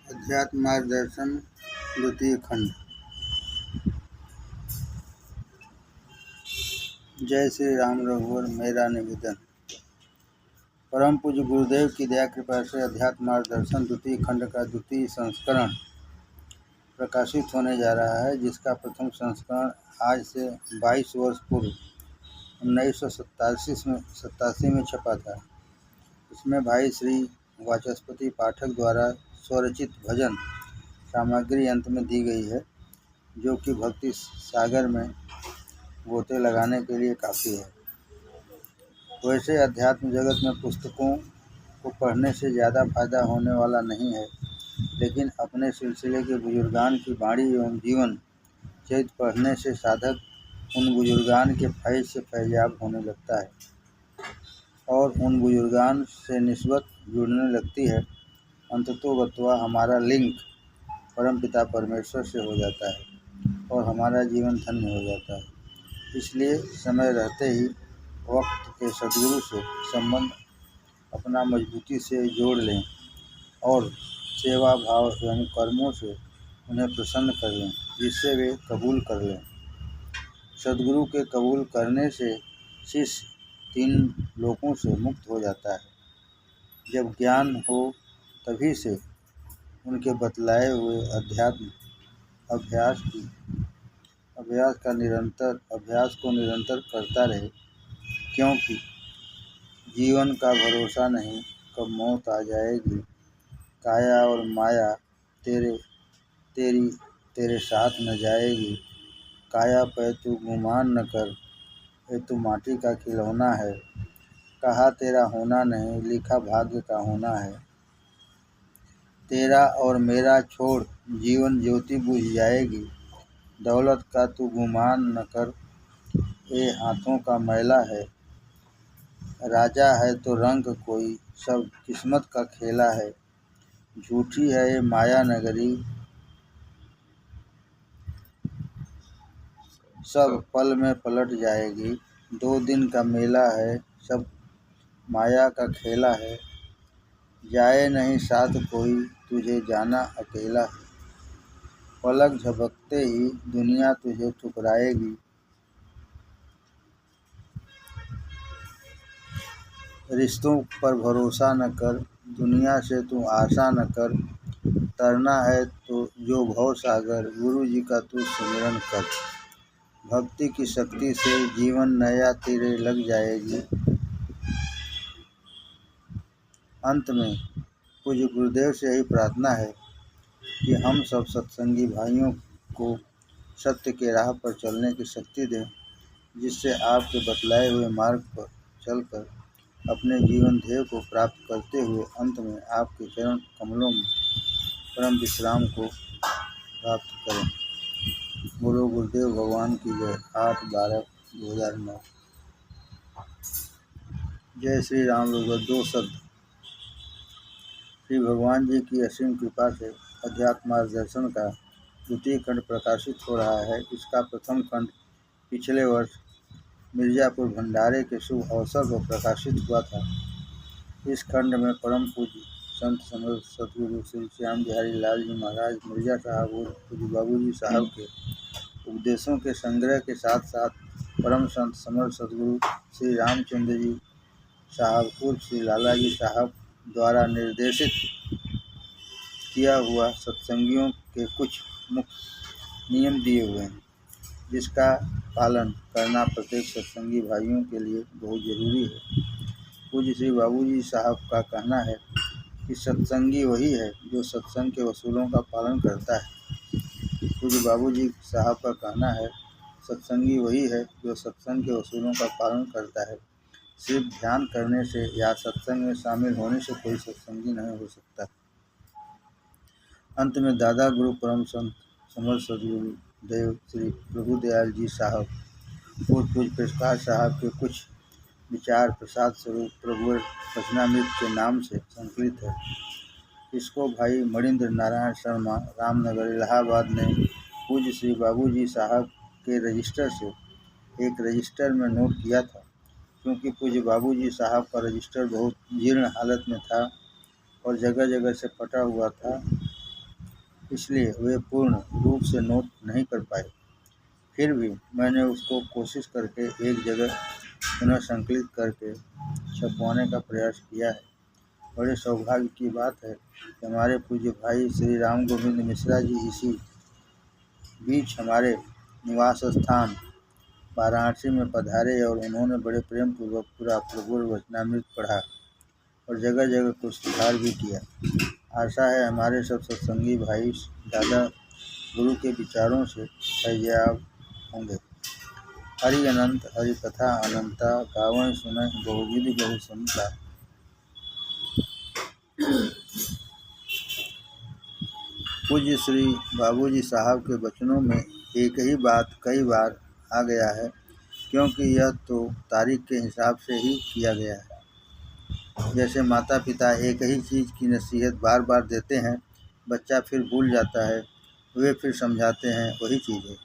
अध्यात्म मार्गदर्शन द्वितीय खंड। जय श्री राम रघुवर। मेरा निवेदन। परम पूज्य गुरुदेव की दया कृपा से अध्यात्म मार्गदर्शन द्वितीय खंड का द्वितीय संस्करण प्रकाशित होने जा रहा है, जिसका प्रथम संस्करण आज से 22 वर्ष पूर्व 1987 में छपा था। इसमें भाई श्री वाचस्पति पाठक द्वारा स्वरचित भजन सामग्री अंत में दी गई है, जो कि भक्ति सागर में गोते लगाने के लिए काफ़ी है। वैसे अध्यात्म जगत में पुस्तकों को पढ़ने से ज़्यादा फायदा होने वाला नहीं है, लेकिन अपने सिलसिले के बुजुर्गान की वाणी एवं जीवन चरित्र पढ़ने से साधक उन बुजुर्गान के फैज़ से फैज़याब होने लगता है और उन बुजुर्गान से निस्बत जुड़ने लगती है। अंततोगत्वा हमारा लिंक परमपिता परमेश्वर से हो जाता है और हमारा जीवन धन्य हो जाता है। इसलिए समय रहते ही वक्त के सद्गुरु से संबंध अपना मजबूती से जोड़ लें और सेवा भाव एवं कर्मों से उन्हें प्रसन्न कर लें, जिससे वे कबूल कर लें। सद्गुरु के कबूल करने से शिष्य 3 लोकों से मुक्त हो जाता है। जब ज्ञान हो तभी से उनके बतलाए हुए अध्यात्म अभ्यास को निरंतर करता रहे, क्योंकि जीवन का भरोसा नहीं कब मौत आ जाएगी। काया और माया तेरे साथ न जाएगी। काया पे तू गुमान न कर, ये तू माटी का खिलौना है। कहा तेरा होना नहीं, लिखा भाग्य का होना है। तेरा और मेरा छोड़ जीवन ज्योति बुझ जाएगी। दौलत का तू गुमान न कर, ये हाथों का मैला है। राजा है तो रंग कोई, सब किस्मत का खेला है। झूठी है ये माया नगरी, सब पल में पलट जाएगी। 2 दिन का मेला है, सब माया का खेला है। जाए नहीं साथ कोई, तुझे जाना अकेला है। पलक झपकते ही दुनिया तुझे ठुकराएगी। रिश्तों पर भरोसा न कर, दुनिया से तू आशा न कर। तरना है तो जो भव सागर, गुरु जी का तू सुमिरन कर। भक्ति की शक्ति से जीवन नया तेरे लग जाएगी। अंत में पूज्य गुरुदेव से यही प्रार्थना है कि हम सब सत्संगी भाइयों को सत्य के राह पर चलने की शक्ति दें, जिससे आपके बतलाए हुए मार्ग पर चलकर अपने जीवन ध्येय को प्राप्त करते हुए अंत में आपके चरण कमलों में परम विश्राम को प्राप्त करें। बोलो गुरुदेव भगवान की जय। 8/12/2009। जय श्री राम रघुवर। 2 शब्द। श्री भगवान जी की असीम कृपा से अध्यात्म मार्गदर्शन का द्वितीय खंड प्रकाशित हो रहा है। इसका प्रथम खंड पिछले वर्ष मिर्जापुर भंडारे के शुभ अवसर पर प्रकाशित हुआ था। इस खंड में परम पूज्य संत समर्थ सद्गुरु श्री श्याम बिहारी लाल जी महाराज मिर्जा साहब और पूज्य बाबूजी साहब के उपदेशों के संग्रह के साथ साथ परम संत समर्थ सद्गुरु श्री रामचंद्र जी साहब उर्फ श्री लाला जी साहब द्वारा निर्देशित किया हुआ सत्संगियों के कुछ मुख्य नियम दिए हुए हैं, जिसका पालन करना प्रत्येक सत्संगी भाइयों के लिए बहुत जरूरी है। पूज्य श्री बाबूजी साहब का कहना है कि सत्संगी वही है जो सत्संग के वसूलों का पालन करता है। पूज्य बाबूजी साहब का कहना है, सत्संगी वही है जो सत्संग के वसूलों का पालन करता है। सिर्फ ध्यान करने से या सत्संग में शामिल होने से कोई सत्संगी नहीं हो सकता। अंत में दादा गुरु परम संत समर्थ सद्गुरु देव श्री प्रभु दयाल जी साहब और पूज्य प्रकाश साहब के कुछ विचार प्रसाद स्वरूप प्रभु वचनामृत के नाम से संकलित है। इसको भाई मणिन्द्र नारायण शर्मा रामनगर इलाहाबाद ने पूज्य श्री बाबूजी साहब के रजिस्टर से एक रजिस्टर में नोट किया था, क्योंकि पूज्य बाबूजी साहब का रजिस्टर बहुत जीर्ण हालत में था और जगह जगह से फटा हुआ था इसलिए वे पूर्ण रूप से नोट नहीं कर पाए। फिर भी मैंने उसको कोशिश करके एक जगह पुनः संकलित करके छपवाने का प्रयास किया है। बड़े सौभाग्य की बात है कि हमारे पूज्य भाई श्री राम गोविंद मिश्रा जी इसी बीच हमारे निवास स्थान वाराणसी में पधारे और उन्होंने बड़े प्रेम पूर्वक पूरा प्रभु वचनामृत पढ़ा और जगह जगह कुछ सुधार भी किया। आशा है हमारे सब सत्संगी भाई दादा गुरु के विचारों से फैज़याब होंगे। हरि अनंत हरि कथा अनंता गावन सुनहि बहुविधि बहु समता। पूज्य श्री बाबूजी साहब के वचनों में एक ही बात कई बार आ गया है, क्योंकि यह तो तारीख के हिसाब से ही किया गया है। जैसे माता पिता एक ही चीज़ की नसीहत बार बार देते हैं, बच्चा फिर भूल जाता है, वे फिर समझाते हैं, वही चीज़ है।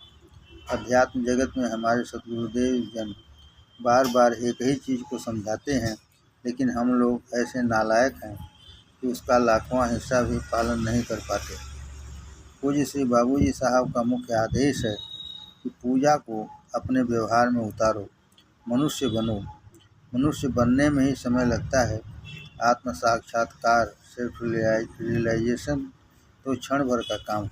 अध्यात्म जगत में हमारे सद्गुरुदेव जन बार बार एक ही चीज़ को समझाते हैं, लेकिन हम लोग ऐसे नालायक हैं कि उसका लाखवां हिस्सा भी पालन नहीं कर पाते। पूज्य श्री बाबूजी साहब का मुख्य आदेश है कि पूजा को अपने व्यवहार में उतारो, मनुष्य बनो। मनुष्य बनने में ही समय लगता है। आत्म साक्षात्कार सेल्फ रियलाइजेशन तो क्षण भर का काम है।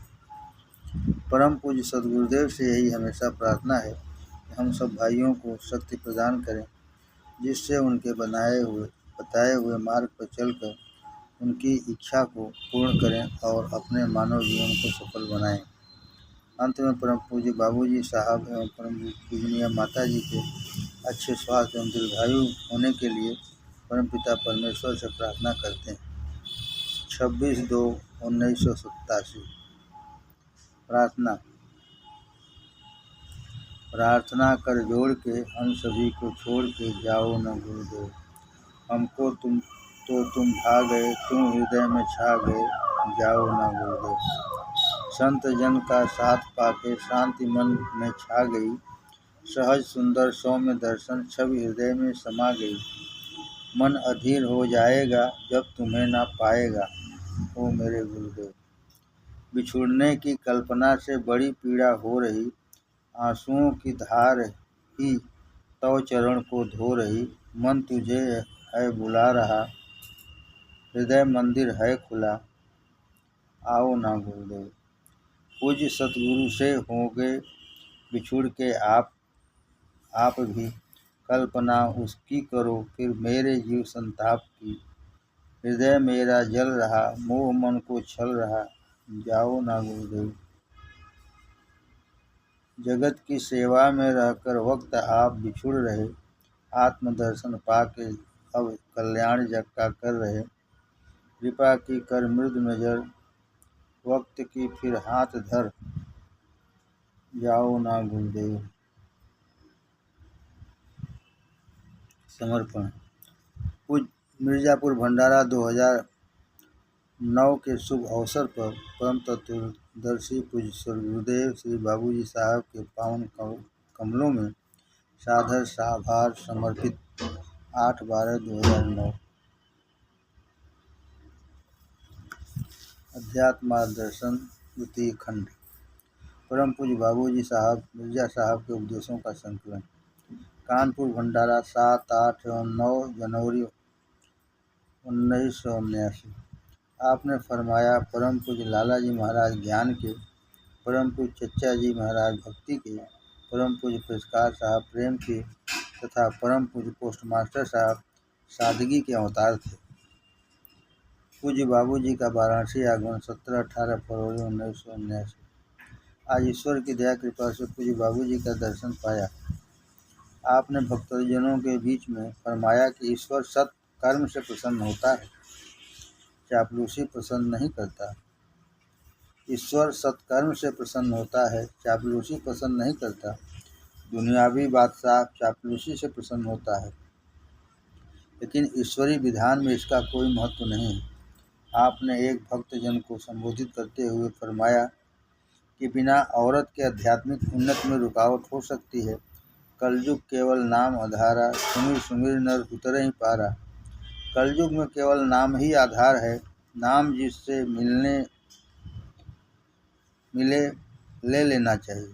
परम पूज्य सद्गुरुदेव से यही हमेशा प्रार्थना है कि हम सब भाइयों को शक्ति प्रदान करें, जिससे उनके बताए हुए मार्ग पर चलकर उनकी इच्छा को पूर्ण करें और अपने मानव जीवन को सफल बनाएं। अंत में परम पूज्य बाबूजी साहब एवं परम पूजनीय माता जी के अच्छे स्वास्थ्य एवं दीर्घायु होने के लिए परमपिता परमेश्वर से प्रार्थना करते हैं। 26/2/1987। प्रार्थना कर जोड़ के हम सभी को छोड़ के जाओ न गुरुदेव। हमको तुम भा गए, तुम हृदय में छा गए, जाओ ना गुरुदेव। संत जन का साथ पाके शांति मन में छा गई, सहज सुंदर सौम्य दर्शन छवि हृदय में समा गई। मन अधीर हो जाएगा जब तुम्हें ना पाएगा, ओ मेरे गुरुदेव। बिछुड़ने की कल्पना से बड़ी पीड़ा हो रही, आंसुओं की धार ही तव चरण को धो रही। मन तुझे है बुला रहा, हृदय मंदिर है खुला, आओ ना गुरुदेव। पूज्य सतगुरु से होगे बिछुड़ के आप भी, कल्पना उसकी करो फिर मेरे जीव संताप की। हृदय मेरा जल रहा, मोह मन को छल रहा, जाओ ना गुरुदेव। जगत की सेवा में रहकर वक्त आप बिछुड़ रहे, आत्मदर्शन पाके अब कल्याण जग का कर रहे। कृपा की कर मृदु नजर, वक्त की फिर हाथ धर, जाओ ना गुरुदेव। समर्पण। मिर्जापुर भंडारा 2009 के शुभ अवसर पर परम तत्वदर्शी पूज्य गुरुदेव श्री बाबूजी साहब के पावन कमलों में सादर आभार समर्पित। 8/12/2009। अध्यात्म मार्गदर्शन द्वितीय खंड। परम पूज्य बाबूजी साहब मिर्जा साहब के उपदेशों का संकलन। कानपुर भंडारा 7, 8 एवं 9 जनवरी 1979। आपने फरमाया, परम पूज्य लाला जी महाराज ज्ञान के, परम पूज्य चच्चा जी महाराज भक्ति के, परम पूज्य पुरस्कार साहब प्रेम के तथा परम पूज्य पोस्टमास्टर साहब सादगी के अवतार थे। पूज्य बाबूजी का वाराणसी आगमन 17-18 फरवरी 1979। आज ईश्वर की दया कृपा से पूज्य बाबूजी का दर्शन पाया। आपने भक्तजनों के बीच में फरमाया कि ईश्वर सत कर्म से प्रसन्न होता है, चापलूसी पसंद नहीं करता। ईश्वर सत्कर्म से प्रसन्न होता है, चापलूसी पसंद नहीं करता। दुनियावी बादशाह चापलूसी से प्रसन्न होता है, लेकिन ईश्वरीय विधान में इसका कोई महत्व नहीं है। आपने एक भक्तजन को संबोधित करते हुए फरमाया कि बिना औरत के आध्यात्मिक उन्नति में रुकावट हो सकती है। कलयुग केवल नाम आधारा, सुमिर सुमिर नर उतर ही पारा। कलयुग में केवल नाम ही आधार है। नाम जिससे मिलने मिले ले लेना चाहिए।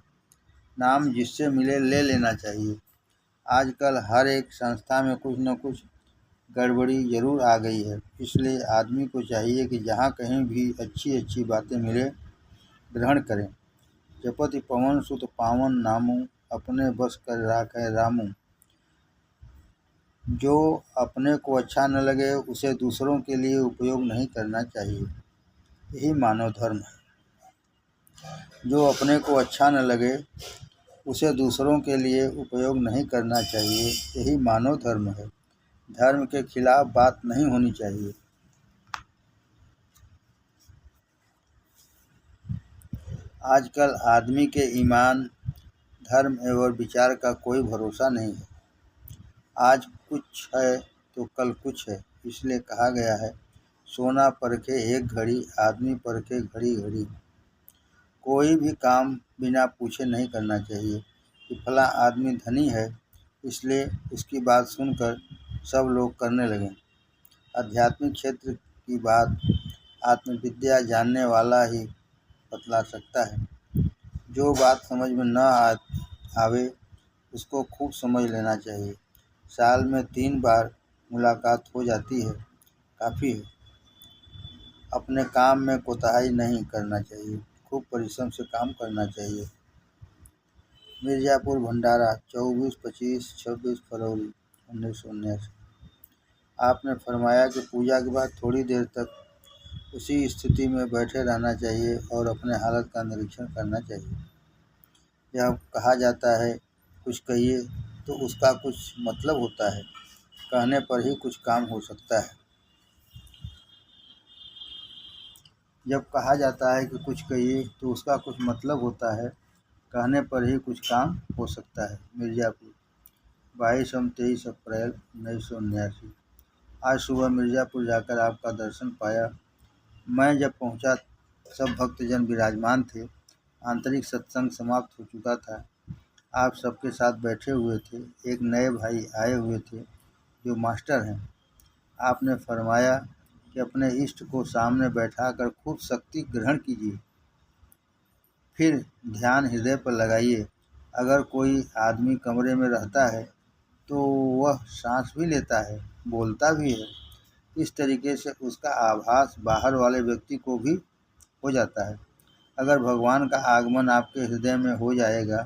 नाम जिससे मिले ले लेना चाहिए। आजकल हर एक संस्था में कुछ न कुछ गड़बड़ी ज़रूर आ गई है, इसलिए आदमी को चाहिए कि जहाँ कहीं भी अच्छी अच्छी बातें मिले ग्रहण करें। जपति पवन सुत पावन नामू, अपने बस कर राखे रामू। जो अपने को अच्छा न लगे उसे दूसरों के लिए उपयोग नहीं करना चाहिए, यही मानव धर्म है। जो अपने को अच्छा न लगे उसे दूसरों के लिए उपयोग नहीं करना चाहिए, यही मानव धर्म है। धर्म के खिलाफ बात नहीं होनी चाहिए। आजकल आदमी के ईमान, धर्म एवं विचार का कोई भरोसा नहीं है। आज कुछ है तो कल कुछ है, इसलिए कहा गया है, सोना परखे एक घड़ी, आदमी परखे घड़ी घड़ी। कोई भी काम बिना पूछे नहीं करना चाहिए कि फला आदमी धनी है इसलिए उसकी बात सुनकर सब लोग करने लगें। आध्यात्मिक क्षेत्र की बात आत्मविद्या जानने वाला ही बतला सकता है। जो बात समझ में न आवे उसको खूब समझ लेना चाहिए। साल में 3 बार मुलाकात हो जाती है, काफ़ी है। अपने काम में कोताही नहीं करना चाहिए, खूब परिश्रम से काम करना चाहिए। मिर्ज़ापुर भंडारा 24, 25, 26 फरवरी 1979। आपने फरमाया कि पूजा के बाद थोड़ी देर तक उसी स्थिति में बैठे रहना चाहिए और अपने हालत का निरीक्षण करना चाहिए। जब कहा जाता है कुछ कहिए तो उसका कुछ मतलब होता है, कहने पर ही कुछ काम हो सकता है। जब कहा जाता है कि कुछ कहिए तो उसका कुछ मतलब होता है, कहने पर ही कुछ काम हो सकता है। मिर्ज़ापुर 22 एवं 23 अप्रैल 1979। आज सुबह मिर्ज़ापुर जाकर आपका दर्शन पाया। मैं जब पहुंचा सब भक्तजन विराजमान थे। आंतरिक सत्संग समाप्त हो चुका था। आप सबके साथ बैठे हुए थे। एक नए भाई आए हुए थे जो मास्टर हैं। आपने फरमाया कि अपने इष्ट को सामने बैठाकर खूब शक्ति ग्रहण कीजिए, फिर ध्यान हृदय पर लगाइए। अगर कोई आदमी कमरे में रहता है तो वह सांस भी लेता है, बोलता भी है। इस तरीके से उसका आभास बाहर वाले व्यक्ति को भी हो जाता है। अगर भगवान का आगमन आपके हृदय में हो जाएगा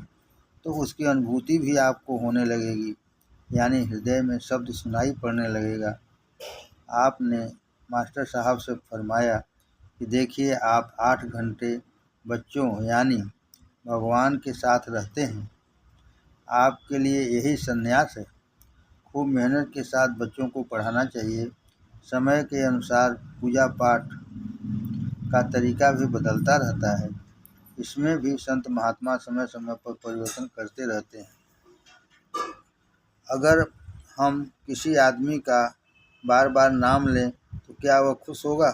तो उसकी अनुभूति भी आपको होने लगेगी, यानी हृदय में शब्द सुनाई पड़ने लगेगा। आपने मास्टर साहब से फरमाया कि देखिए, आप 8 घंटे बच्चों यानी भगवान के साथ रहते हैं। आपके लिए यही संन्यास है। खूब मेहनत के साथ बच्चों को पढ़ाना चाहिए। समय के अनुसार पूजा पाठ का तरीका भी बदलता रहता है। इसमें भी संत महात्मा समय समय पर परिवर्तन करते रहते हैं। अगर हम किसी आदमी का बार बार नाम लें तो क्या वह खुश होगा?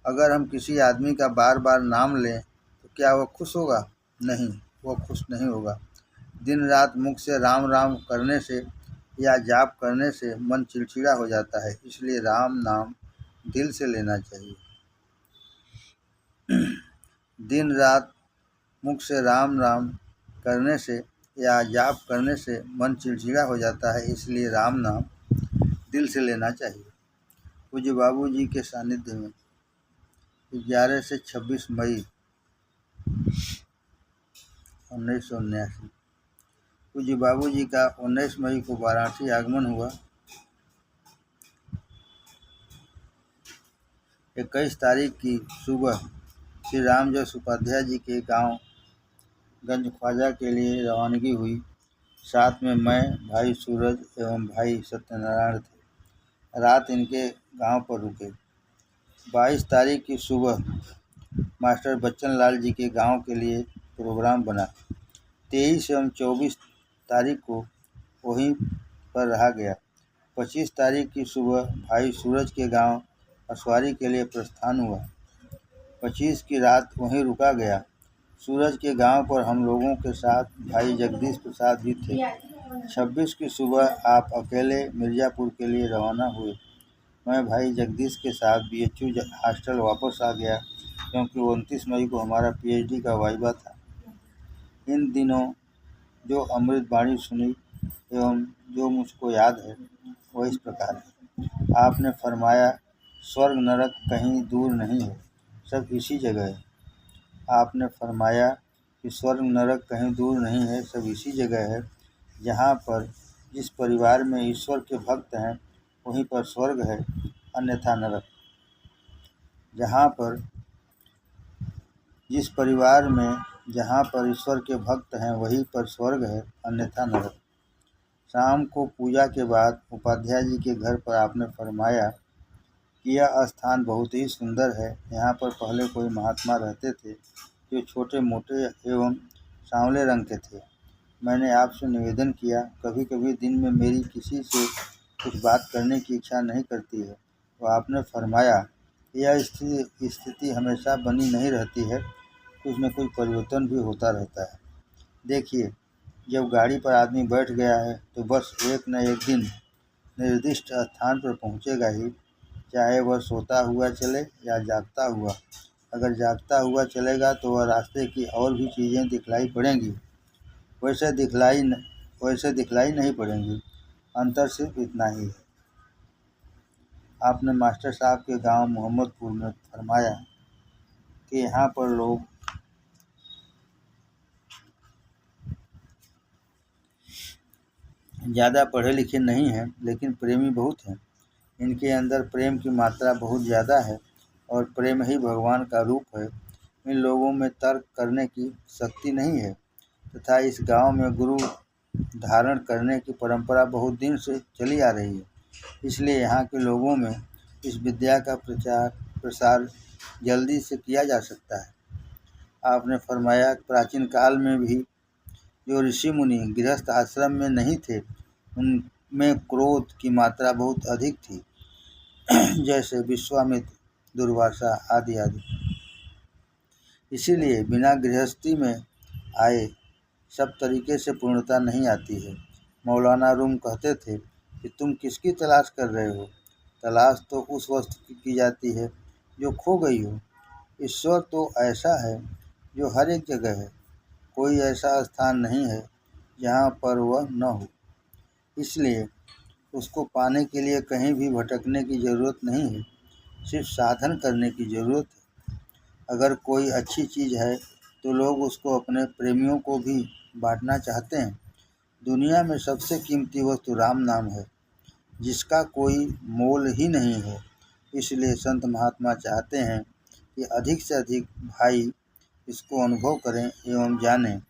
अगर हम किसी आदमी का बार बार नाम लें तो क्या वह खुश होगा? नहीं, वह खुश नहीं होगा। दिन रात मुख से राम राम करने से या जाप करने से मन चिड़चिड़ा हो जाता है, इसलिए राम नाम दिल से लेना चाहिए। दिन रात मुख से राम राम करने से या जाप करने से मन चिड़चिड़ा हो जाता है, इसलिए राम नाम दिल से लेना चाहिए। पूज्य बाबू जी के सानिध्य में 11 से 26 मई 1979। पूज्य बाबू जी का 19 मई को वाराणसी आगमन हुआ। 21 तारीख की सुबह श्री रामजस उपाध्याय जी के गांव गंज ख्वाजा के लिए रवानगी हुई। साथ में मैं, भाई सूरज एवं भाई सत्यनारायण थे। रात इनके गांव पर रुके। 22 तारीख की सुबह मास्टर बच्चन लाल जी के गांव के लिए प्रोग्राम बना। 23 एवं 24 तारीख को वहीं पर रहा गया। 25 तारीख की सुबह भाई सूरज के गांव असवारी के लिए प्रस्थान हुआ। 25 की रात वहीं रुका गया। सूरज के गांव पर हम लोगों के साथ भाई जगदीश प्रसाद भी थे। 26 की सुबह आप अकेले मिर्ज़ापुर के लिए रवाना हुए। मैं भाई जगदीश के साथ BHU हॉस्टल वापस आ गया। क्योंकि 29 मई को हमारा PhD का वाइवा था। इन दिनों जो अमृत वाणी सुनी एवं जो मुझको याद है वह इस प्रकार है। आपने फरमाया स्वर्ग नरक कहीं दूर नहीं है, सब इसी जगह है। आपने फरमाया कि स्वर्ग नरक कहीं दूर नहीं है, सब इसी जगह है। जहाँ पर जिस परिवार में ईश्वर के भक्त हैं वहीं पर स्वर्ग है, अन्यथा नरक। जहाँ पर जिस परिवार में जहाँ पर ईश्वर के भक्त हैं वहीं पर स्वर्ग है, अन्यथा नरक। शाम को पूजा के बाद उपाध्याय जी के घर पर आपने फरमाया कि यह स्थान बहुत ही सुंदर है। यहाँ पर पहले कोई महात्मा रहते थे जो छोटे मोटे एवं सांवले रंग के थे। मैंने आपसे निवेदन किया, कभी कभी दिन में मेरी किसी से कुछ बात करने की इच्छा नहीं करती है। तो आपने फरमाया यह स्थिति हमेशा बनी नहीं रहती है, कुछ न कुछ परिवर्तन भी होता रहता है। देखिए, जब गाड़ी पर आदमी बैठ गया है तो बस एक न एक दिन निर्दिष्ट स्थान पर पहुँचेगा ही, चाहे वह सोता हुआ चले या जागता हुआ। अगर जागता हुआ चलेगा तो वह रास्ते की और भी चीज़ें दिखलाई पड़ेंगी, वैसे दिखलाई नहीं पड़ेंगी। अंतर सिर्फ इतना ही है। आपने मास्टर साहब के गांव मोहम्मदपुर में फरमाया कि यहाँ पर लोग ज़्यादा पढ़े लिखे नहीं हैं, लेकिन प्रेमी बहुत हैं। इनके अंदर प्रेम की मात्रा बहुत ज़्यादा है और प्रेम ही भगवान का रूप है। इन लोगों में तर्क करने की शक्ति नहीं है तथा इस गांव में गुरु धारण करने की परंपरा बहुत दिन से चली आ रही है। इसलिए यहाँ के लोगों में इस विद्या का प्रचार प्रसार जल्दी से किया जा सकता है। आपने फरमाया प्राचीन काल में भी जो ऋषि मुनि गृहस्थ आश्रम में नहीं थे उनमें क्रोध की मात्रा बहुत अधिक थी, जैसे विश्वामित्र, दुर्वासा आदि आदि। इसीलिए बिना गृहस्थी में आए सब तरीके से पूर्णता नहीं आती है। मौलाना रूम कहते थे कि तुम किसकी तलाश कर रहे हो? तलाश तो उस वस्तु की जाती है जो खो गई हो। ईश्वर तो ऐसा है जो हर एक जगह है, कोई ऐसा स्थान नहीं है जहाँ पर वह न हो। इसलिए उसको पाने के लिए कहीं भी भटकने की ज़रूरत नहीं है, सिर्फ साधन करने की ज़रूरत है। अगर कोई अच्छी चीज़ है तो लोग उसको अपने प्रेमियों को भी बांटना चाहते हैं। दुनिया में सबसे कीमती वस्तु राम नाम है, जिसका कोई मोल ही नहीं है। इसलिए संत महात्मा चाहते हैं कि अधिक से अधिक भाई इसको अनुभव करें एवं जानें,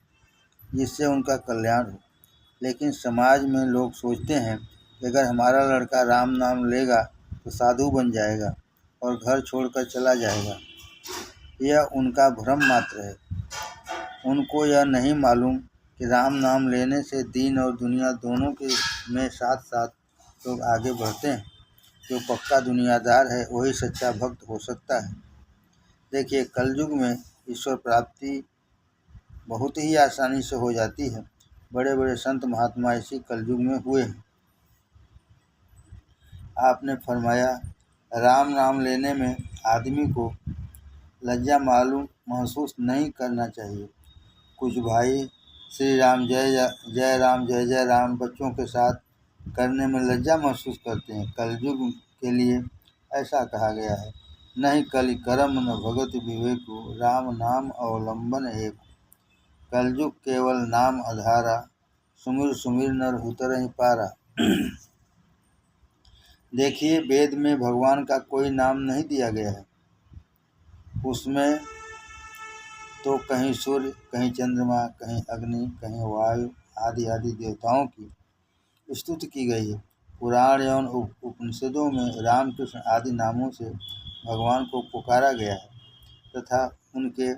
जिससे उनका कल्याण हो। लेकिन समाज में लोग सोचते हैं कि अगर हमारा लड़का राम नाम लेगा तो साधु बन जाएगा और घर छोड़कर चला जाएगा। यह उनका भ्रम मात्र है। उनको यह नहीं मालूम कि राम नाम लेने से दीन और दुनिया दोनों के में साथ साथ लोग आगे बढ़ते हैं। जो पक्का दुनियादार है वही सच्चा भक्त हो सकता है। देखिए, कलयुग में ईश्वर प्राप्ति बहुत ही आसानी से हो जाती है। बड़े बड़े संत महात्मा इसी कलयुग में हुए हैं। आपने फरमाया राम नाम लेने में आदमी को लज्जा महसूस नहीं करना चाहिए। कुछ भाई श्री राम जय राम जय जय राम बच्चों के साथ करने में लज्जा महसूस करते हैं। कलयुग के लिए ऐसा कहा गया है, नहीं कलि करम न भगत विवेको, राम नाम अवलंबन एक। कलयुग केवल नाम आधारा, सुमिर सुमिर नर उतर ही पारा। देखिए, वेद में भगवान का कोई नाम नहीं दिया गया है। उसमें तो कहीं सूर्य, कहीं चंद्रमा, कहीं अग्नि, कहीं वायु आदि आदि देवताओं की स्तुति की गई है। पुराण एवं उपनिषदों में रामकृष्ण आदि नामों से भगवान को पुकारा गया है तथा उनके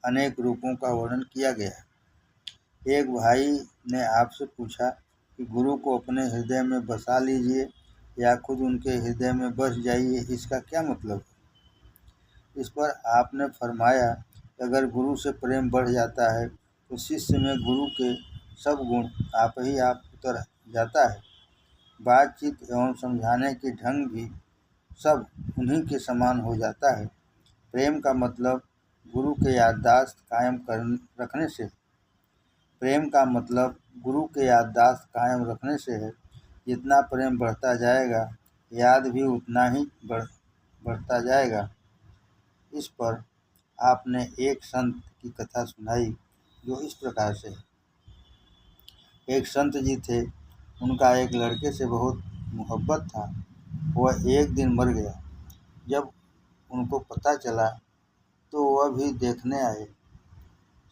अनेक रूपों का वर्णन किया गया है। एक भाई ने आपसे पूछा कि गुरु को अपने हृदय में बसा लीजिए या खुद उनके हृदय में बस जाइए, इसका क्या मतलब है? इस पर आपने फरमाया कि अगर गुरु से प्रेम बढ़ जाता है तो शिष्य में गुरु के सब गुण आप ही आप उतर जाता है। बातचीत एवं समझाने के ढंग भी सब उन्हीं के समान हो जाता है। प्रेम का मतलब गुरु के याददाश्त कायम रखने से। प्रेम का मतलब गुरु के याददाश्त कायम रखने से है। जितना प्रेम बढ़ता जाएगा, याद भी उतना ही बढ़ता जाएगा। इस पर आपने एक संत की कथा सुनाई जो इस प्रकार से है। एक संत जी थे, उनका एक लड़के से बहुत मोहब्बत था। वह एक दिन मर गया। जब उनको पता चला तो वह भी देखने आए।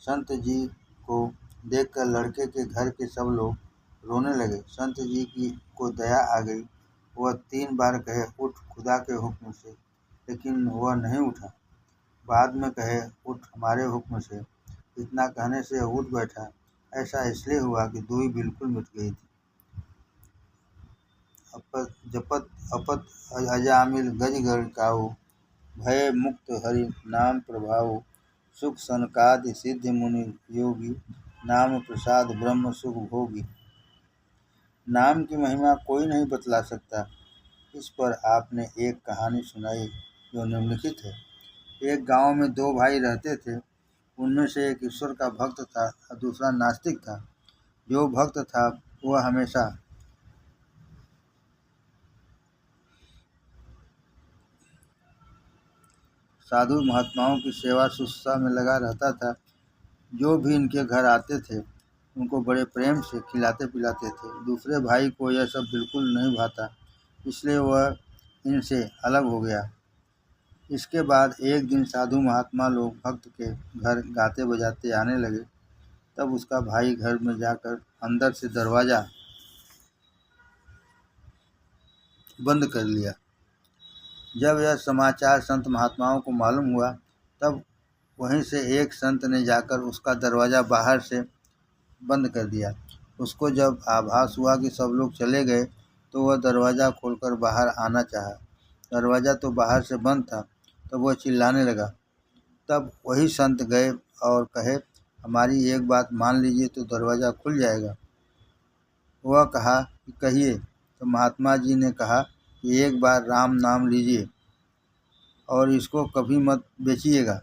संत जी को देखकर लड़के के घर के सब लोग रोने लगे। संत जी को दया आ गई। वह 3 बार कहे, उठ खुदा के हुक्म से, लेकिन वह नहीं उठा। बाद में कहे, उठ हमारे हुक्म से। इतना कहने से उठ बैठा। ऐसा इसलिए हुआ कि दूई बिल्कुल मिट गई थी। जपत अपत अजामिल गज घर काऊ, भय मुक्त हरि नाम प्रभाव। सुख सनकादि सिद्ध मुनि योगी, नाम प्रसाद ब्रह्म सुख भोगी। नाम की महिमा कोई नहीं बतला सकता। इस पर आपने एक कहानी सुनाई जो निम्नलिखित है। एक गांव में 2 भाई रहते थे। उनमें से एक ईश्वर का भक्त था और दूसरा नास्तिक था। जो भक्त था वह हमेशा साधु महात्माओं की सेवा शुश्रूषा में लगा रहता था। जो भी इनके घर आते थे उनको बड़े प्रेम से खिलाते पिलाते थे। दूसरे भाई को यह सब बिल्कुल नहीं भाता, इसलिए वह इनसे अलग हो गया। इसके बाद एक दिन साधु महात्मा लोग भक्त के घर गाते बजाते आने लगे। तब उसका भाई घर में जाकर अंदर से दरवाज़ा बंद कर लिया। जब यह समाचार संत महात्माओं को मालूम हुआ, तब वहीं से एक संत ने जाकर उसका दरवाज़ा बाहर से बंद कर दिया। उसको जब आभास हुआ कि सब लोग चले गए, तो वह दरवाज़ा खोलकर बाहर आना चाहा। दरवाज़ा तो बाहर से बंद था। तब वह चिल्लाने लगा। तब वही संत गए और कहे, हमारी एक बात मान लीजिए तो दरवाज़ा खुल जाएगा। वह कहा कि कहिए। तो महात्मा जी ने कहा कि एक बार राम नाम लीजिए और इसको कभी मत बेचिएगा।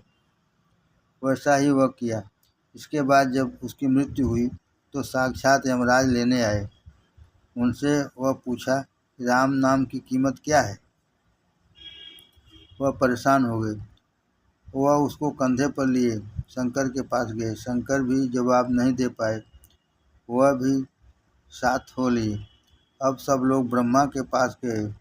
वैसा ही वह किया। इसके बाद जब उसकी मृत्यु हुई तो साक्षात यमराज लेने आए। उनसे वह पूछा, राम नाम की कीमत क्या है? वह परेशान हो गए। वह उसको कंधे पर लिए शंकर के पास गए। शंकर भी जवाब नहीं दे पाए। वह भी साथ हो लिए। अब सब लोग ब्रह्मा के पास गए।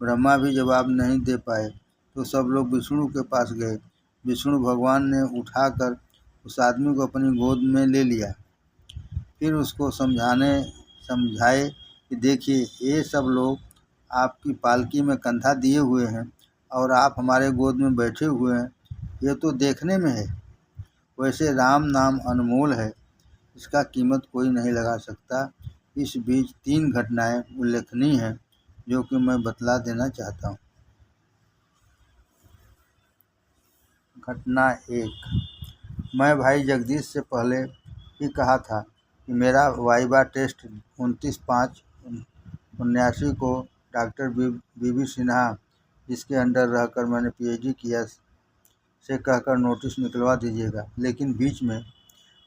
ब्रह्मा भी जवाब नहीं दे पाए तो सब लोग विष्णु के पास गए। विष्णु भगवान ने उठाकर उस आदमी को अपनी गोद में ले लिया। फिर उसको समझाए कि देखिए, ये सब लोग आपकी पालकी में कंधा दिए हुए हैं और आप हमारे गोद में बैठे हुए हैं। ये तो देखने में है, वैसे राम नाम अनमोल है, इसका कीमत कोई नहीं लगा सकता। इस बीच 3 घटनाएं उल्लेखनीय हैं जो कि मैं बतला देना चाहता हूँ। घटना 1। मैं भाई जगदीश से पहले ही कहा था कि मेरा वाइवा टेस्ट 29/5/79 को डॉक्टर बीबी सिन्हा, जिसके अंडर रहकर मैंने पीएचडी किया, से कहकर नोटिस निकलवा दीजिएगा। लेकिन बीच में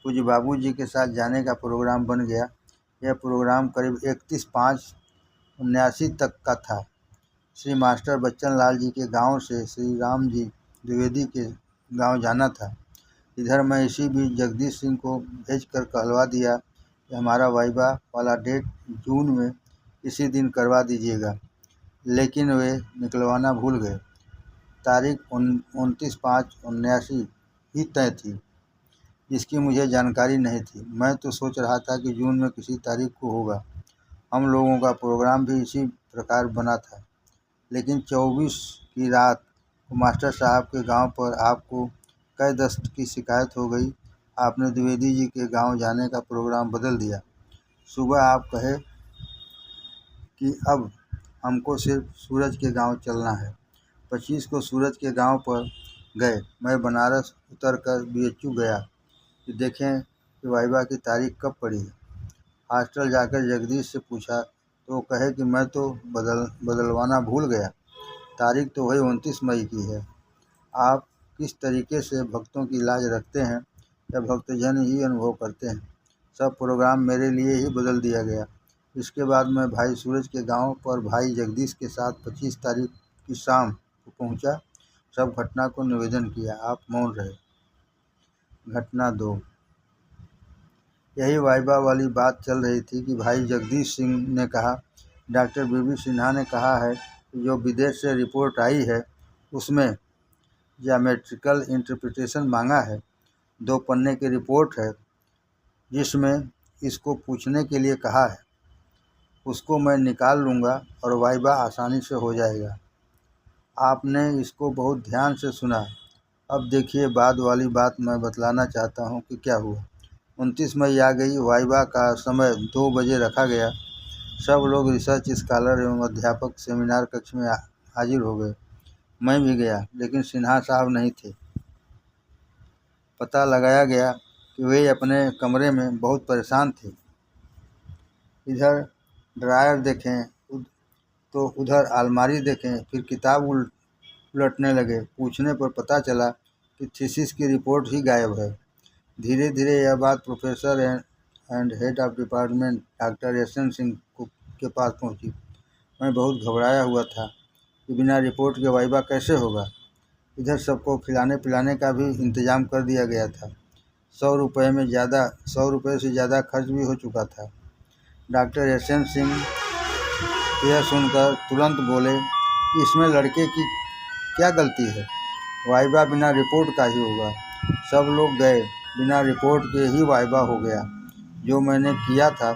पूज्य बाबूजी के साथ जाने का प्रोग्राम बन गया। यह प्रोग्राम करीब 31/5/79 तक का था। श्री मास्टर बच्चन लाल जी के गांव से श्री राम जी द्विवेदी के गांव जाना था। इधर मैं इसी बीच जगदीश सिंह को भेजकर कहलवा दिया कि हमारा वाइवा वाला डेट जून में इसी दिन करवा दीजिएगा, लेकिन वे निकलवाना भूल गए। तारीख 29/5/79 ही तय थी, जिसकी मुझे जानकारी नहीं थी। मैं तो सोच रहा था कि जून में किसी तारीख को होगा। हम लोगों का प्रोग्राम भी इसी प्रकार बना था। लेकिन 24 की रात को मास्टर साहब के गांव पर आपको कै दस्त की शिकायत हो गई। आपने द्विवेदी जी के गांव जाने का प्रोग्राम बदल दिया। सुबह आप कहे कि अब हमको सिर्फ सूरज के गांव चलना है। 25 को सूरज के गांव पर गए। मैं बनारस उतरकर बीएचयू गया कि देखें कि वाइवा की तारीख कब पड़ी है। हॉस्टल जाकर जगदीश से पूछा तो वो कहे कि मैं तो बदलवाना भूल गया। तारीख तो वही 29 मई की है। आप किस तरीके से भक्तों की लाज रखते हैं यह भक्तजन ही अनुभव करते हैं। सब प्रोग्राम मेरे लिए ही बदल दिया गया। इसके बाद मैं भाई सूरज के गांव पर भाई जगदीश के साथ 25 तारीख की शाम को पहुंचा। सब घटना को निवेदन किया, आप मौन रहे। घटना 2। यही वाइबा वाली बात चल रही थी कि भाई जगदीश सिंह ने कहा, डॉक्टर बीबी सिन्हा ने कहा है कि जो विदेश से रिपोर्ट आई है उसमें ज्योमेट्रिकल इंटरप्रिटेशन मांगा है। 2 पन्ने की रिपोर्ट है जिसमें इसको पूछने के लिए कहा है। उसको मैं निकाल लूँगा और वाइबा आसानी से हो जाएगा। आपने इसको बहुत ध्यान से सुना। अब देखिए बाद वाली बात मैं बतलाना चाहता हूँ कि क्या हुआ। 29 मई आ गई। वाइबा का समय 2 बजे रखा गया। सब लोग रिसर्च स्कॉलर एवं अध्यापक सेमिनार कक्ष में हाजिर हो गए। मैं भी गया, लेकिन सिन्हा साहब नहीं थे। पता लगाया गया कि वे अपने कमरे में बहुत परेशान थे। इधर ड्रायर देखें तो उधर अलमारी देखें, फिर किताब उलटने लगे। पूछने पर पता चला कि थीसिस की रिपोर्ट ही गायब है। धीरे धीरे यह बात professor and head of department doctor SN. Singh के पास पहुंची। मैं बहुत घबराया हुआ था कि बिना रिपोर्ट के वाइबा कैसे होगा। इधर सबको खिलाने पिलाने का भी इंतजाम कर दिया गया था। 100 रुपये से ज़्यादा खर्च भी हो चुका था। Doctor SN. सिंह यह सुनकर तुरंत बोले कि इसमें लड़के की क्या गलती है, वाइबा बिना रिपोर्ट का ही होगा। सब लोग गए, बिना रिपोर्ट के ही वाइबा हो गया। जो मैंने किया था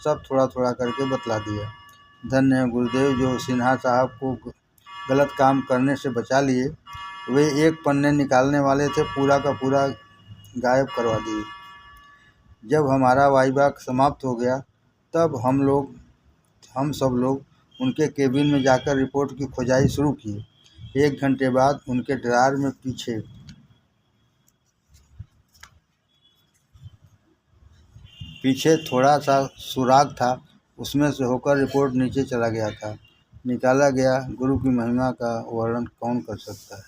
सब थोड़ा थोड़ा करके बतला दिया। धन्य है गुरुदेव जो सिन्हा साहब को गलत काम करने से बचा लिए। वे 1 पन्ने निकालने वाले थे, पूरा का पूरा गायब करवा दिए। जब हमारा वाइबा समाप्त हो गया तब हम सब लोग उनके केबिन में जाकर रिपोर्ट की खोजाई शुरू की। 1 घंटे बाद उनके ड्रायर में पीछे थोड़ा सा सुराग था, उसमें से होकर रिपोर्ट नीचे चला गया था। निकाला गया गुरु की महिमा का वर्णन कौन कर सकता है।